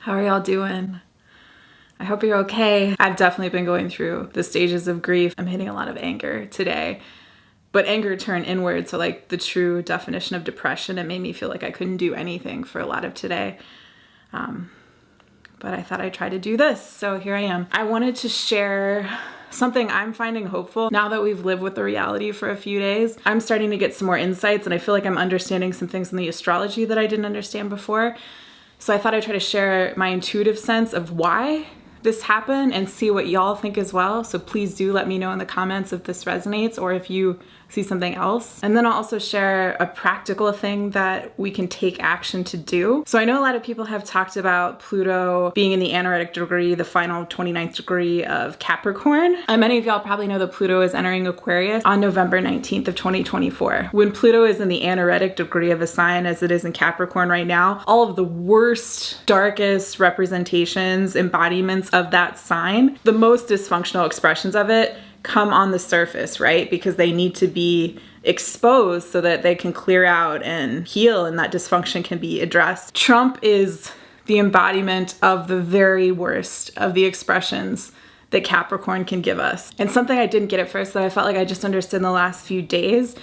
How are y'all doing? I hope you're okay. I've definitely been going through the stages of grief. I'm hitting a lot of anger today, but anger turned inward. So like the true definition of depression, it made me feel like I couldn't do anything for a lot of today. But I thought I'd try to do this. So here I am. I wanted to share something I'm finding hopeful. Now that we've lived with the reality for a few days, I'm starting to get some more insights, and I feel like I'm understanding some things in the astrology that I didn't understand before. So I thought I'd try to share my intuitive sense of why this happened and see what y'all think as well. So please do let me know in the comments if this resonates or if you see something else. And then I'll also share a practical thing that we can take action to do. So I know a lot of people have talked about Pluto being in the anaretic degree, the final 29th degree of Capricorn. And many of y'all probably know that Pluto is entering Aquarius on November 19th of 2024. When Pluto is in the anaretic degree of a sign, as it is in Capricorn right now, all of the worst, darkest representations, embodiments of that sign, the most dysfunctional expressions of it, come on the surface, right? Because they need to be exposed so that they can clear out and heal and that dysfunction can be addressed. Trump is the embodiment of the very worst of the expressions that Capricorn can give us. And something I didn't get at first that I felt like I just understood in the last few days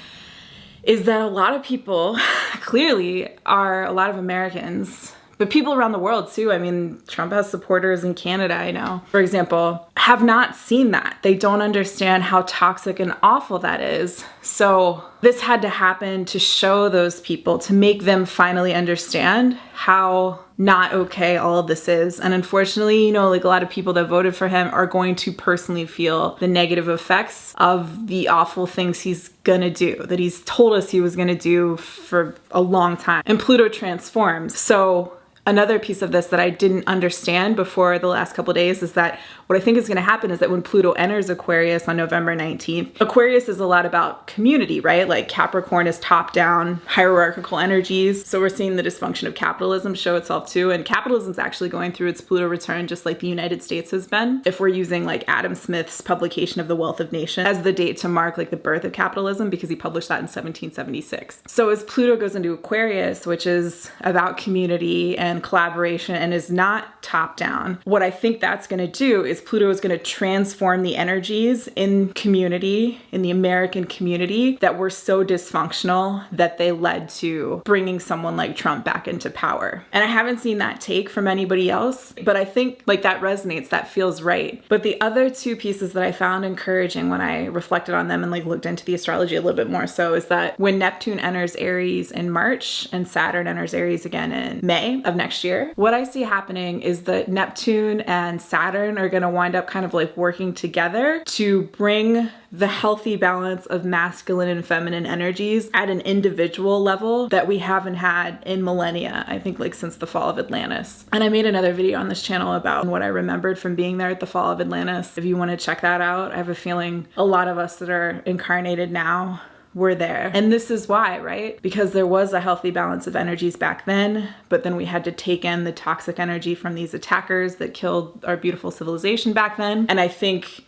is that a lot of people clearly are a lot of Americans, but people around the world too. I mean, Trump has supporters in Canada, I know, for example, have not seen that. They don't understand how toxic and awful that is. So this had to happen to show those people, to make them finally understand how not okay all of this is. And unfortunately, you know, like a lot of people that voted for him are going to personally feel the negative effects of the awful things he's gonna do, that he's told us he was gonna do for a long time. And Pluto transforms. So another piece of this that I didn't understand before the last couple of days is that what I think is going to happen is that when Pluto enters Aquarius on November 19th, Aquarius is a lot about community, right? Like Capricorn is top-down, hierarchical energies. So we're seeing the dysfunction of capitalism show itself too. And capitalism is actually going through its Pluto return just like the United States has been. If we're using like Adam Smith's publication of The Wealth of Nations as the date to mark like the birth of capitalism, because he published that in 1776. So as Pluto goes into Aquarius, which is about community and collaboration and is not top-down, what I think that's going to do is Pluto is going to transform the energies in community, in the American community, that were so dysfunctional that they led to bringing someone like Trump back into power. And I haven't seen that take from anybody else, but I think like that resonates, that feels right. But the other two pieces that I found encouraging when I reflected on them and like looked into the astrology a little bit more so is that when Neptune enters Aries in March and Saturn enters Aries again in May of next year, what I see happening is that Neptune and Saturn are going to wind up kind of like working together to bring the healthy balance of masculine and feminine energies at an individual level that we haven't had in millennia, I think like since the fall of Atlantis. And I made another video on this channel about what I remembered from being there at the fall of Atlantis. If you want to check that out, I have a feeling a lot of us that are incarnated now were there. And this is why, right? Because there was a healthy balance of energies back then, but then we had to take in the toxic energy from these attackers that killed our beautiful civilization back then. And I think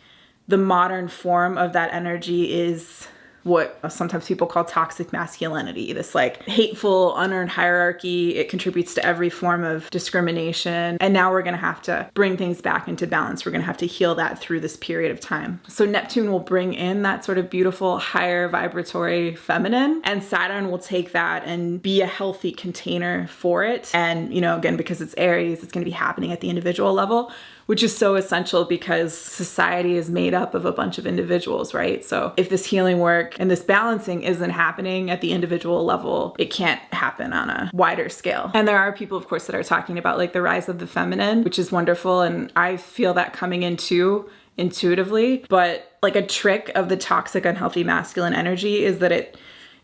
the modern form of that energy is what sometimes people call toxic masculinity, this like hateful, unearned hierarchy. It contributes to every form of discrimination. And now we're going to have to bring things back into balance. We're going to have to heal that through this period of time. So Neptune will bring in that sort of beautiful, higher vibratory feminine, and Saturn will take that and be a healthy container for it. And, you know, again, because it's Aries, it's going to be happening at the individual level, which is so essential because society is made up of a bunch of individuals, right? So if this healing work and this balancing isn't happening at the individual level, it can't happen on a wider scale. And there are people, of course, that are talking about like the rise of the feminine, which is wonderful. And I feel that coming in too intuitively. But like a trick of the toxic, unhealthy masculine energy is that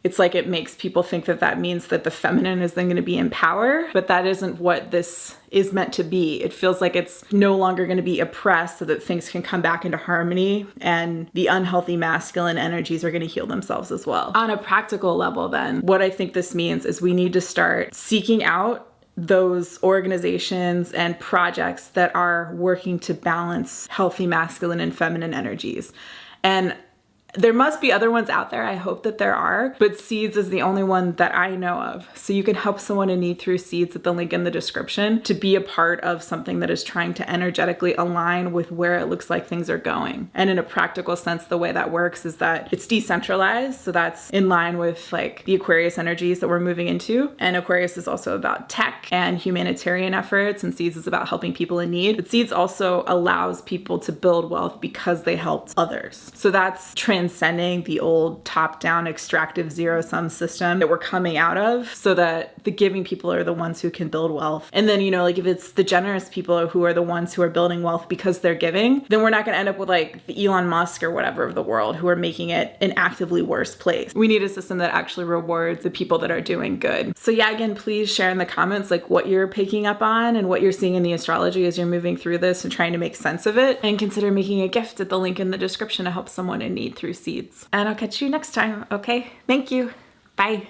it's like it makes people think that that means that the feminine is then going to be in power, but that isn't what this is meant to be. It feels like it's no longer going to be oppressed so that things can come back into harmony and the unhealthy masculine energies are going to heal themselves as well. On a practical level then, what I think this means is we need to start seeking out those organizations and projects that are working to balance healthy masculine and feminine energies. And There must be other ones out there. I hope that there are, but seeds is the only one that I know of. So you can help someone in need through seeds at the link in the description to be a part of something that is trying to energetically align with where it looks like things are going. And in a practical sense, the way that works is that it's decentralized. So that's in line with like the Aquarius energies that we're moving into. And Aquarius is also about tech and humanitarian efforts, and seeds is about helping people in need. But seeds also allows people to build wealth because they helped others. So that's transcending the old top-down extractive zero-sum system that we're coming out of, so that the giving people are the ones who can build wealth. And then, you know, like if it's the generous people who are the ones who are building wealth because they're giving, then we're not going to end up with like the Elon Musk or whatever of the world who are making it an actively worse place. We need a system that actually rewards the people that are doing good. So yeah, again, please share in the comments like what you're picking up on and what you're seeing in the astrology as you're moving through this and trying to make sense of it. And consider making a gift at the link in the description to help someone in need through seeds. And I'll catch you next time, okay? Thank you. Bye.